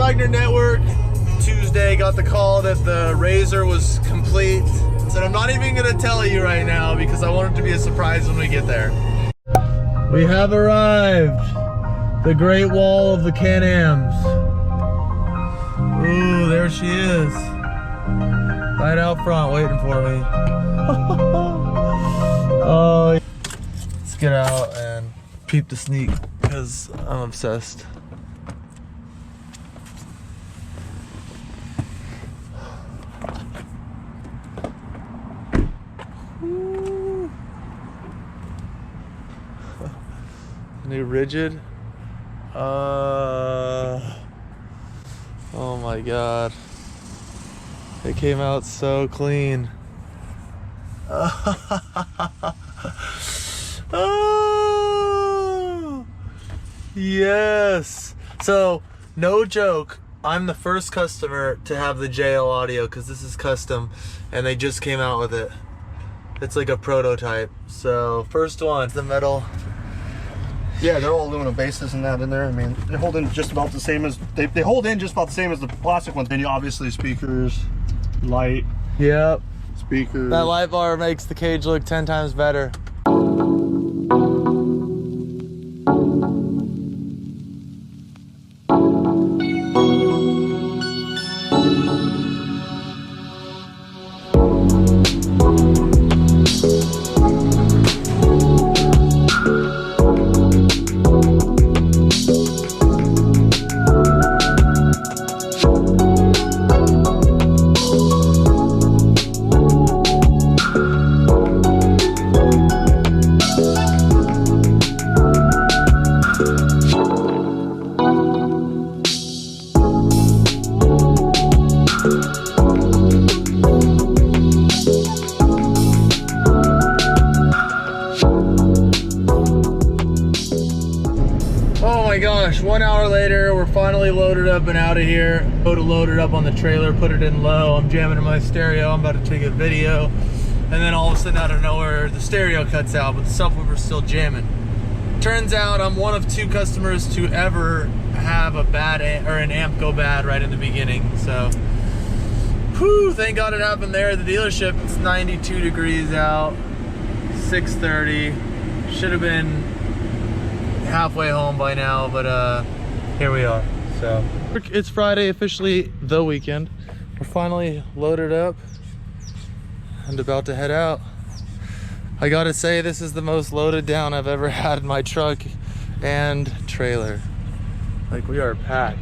Swagner Network. Tuesday, got the call that the razor was complete. So I'm not even gonna tell you right now because I want it to be a surprise when we get there. We have arrived. The Great Wall of the Can-Ams. Ooh, there she is. Right out front, waiting for me. Oh, let's get out and peep the sneak because I'm obsessed. New rigid. Oh my god. It came out so clean. Oh, yes. So, no joke, I'm the first customer to have the JL audio because this is custom and they just came out with it. It's like a prototype. So, first one, the metal. Yeah, they're all aluminum bases and that in there. I mean, they hold in just about the same as they hold in just about the same as the plastic ones. Then you obviously speakers, light. Yep. Speakers. That light bar makes the cage look 10 times better. Oh my gosh, 1 hour later, we're finally loaded up and out of here. Loaded up on the trailer, put it in low. I'm jamming in my stereo, I'm about to take a video. And then all of a sudden out of nowhere, the stereo cuts out, but the subwoofer's still jamming. Turns out I'm one of 2 customers to ever have a bad an amp go bad right in the beginning. So, whew, thank God it happened there at the dealership. It's 92 degrees out, 6:30. Should have been halfway home by now, but here we are. So it's Friday, officially the weekend. We're finally loaded up and about to head out. I gotta say, this is the most loaded down I've ever had in my truck and trailer. Like, we are packed.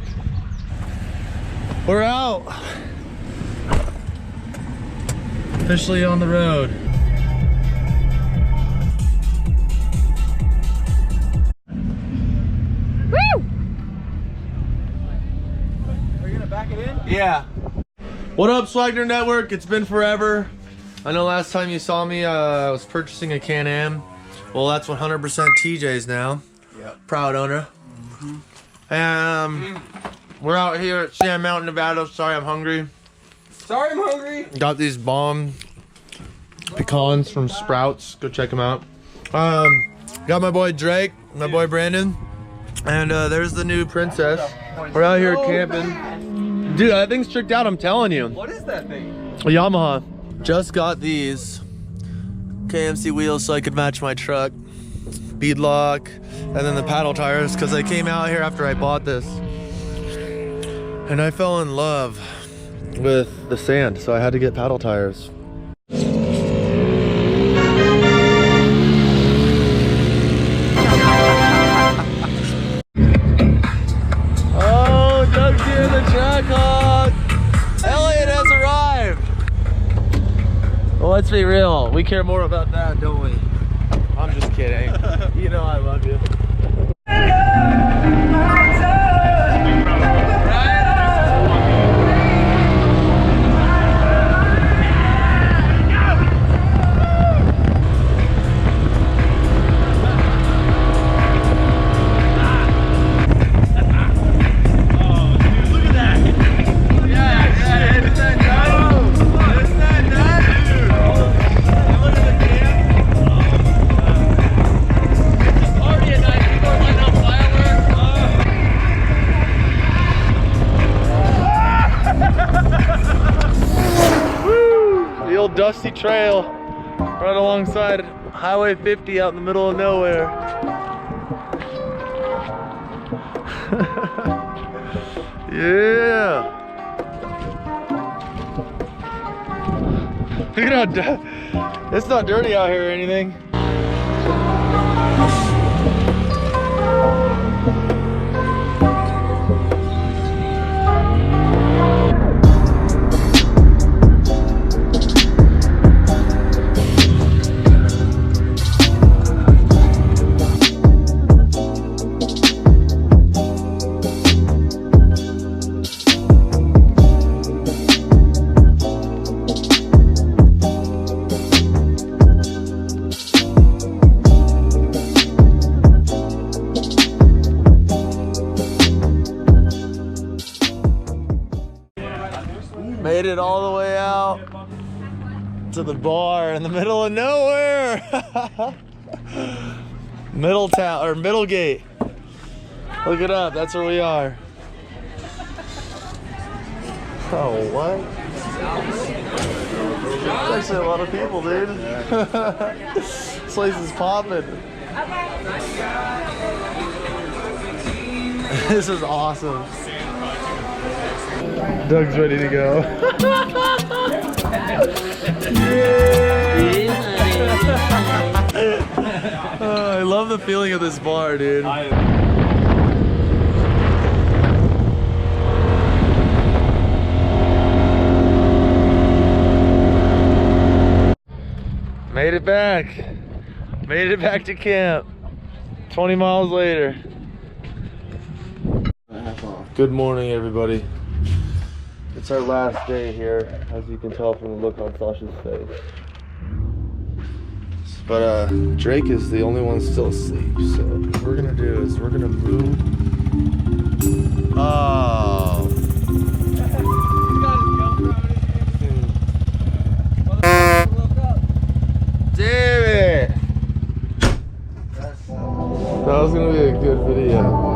We're out. Officially on the road. Yeah. What up, Swagner Network? It's been forever. I know last time you saw me, I was purchasing a Can-Am. Well, that's 100% TJ's now. Yep. Proud owner. We're out here at Sand Mountain, Nevada. Sorry, I'm hungry. Sorry, I'm hungry. Got these bomb pecans from Sprouts. Go check them out. Got my boy Drake, my boy Brandon, and there's the new Princess. We're out here camping. Dude, that thing's tricked out, I'm telling you. What is that thing? A Yamaha. Just got these KMC wheels so I could match my truck. Bead lock, and then the paddle tires, because I came out here after I bought this. And I fell in love with the sand, so I had to get paddle tires. Elliot has arrived. Well, let's be real. We care more about that, don't we? I'm just kidding. You know I love you. trail right alongside Highway 50 out in the middle of nowhere. Yeah. Look at how it's not dirty out here or anything. Made it all the way out to the bar in the middle of nowhere. Middletown, or Middlegate. Look it up, that's where we are. Oh, what? There's actually a lot of people, dude. This place is popping. This is awesome. Doug's ready to go. I love the feeling of this bar, dude. Made it back. Made it back to camp. 20 miles later. Good morning, everybody. It's our last day here, as you can tell from the look on Sasha's face. But Drake is the only one still asleep, so what we're gonna do is we're gonna move. Oh. Damn it! That was gonna be a good video.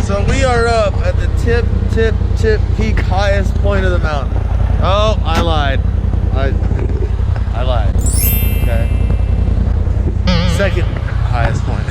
So we are up at the tip peak highest point of the mountain. Oh, I lied. I lied. Okay. Second highest point.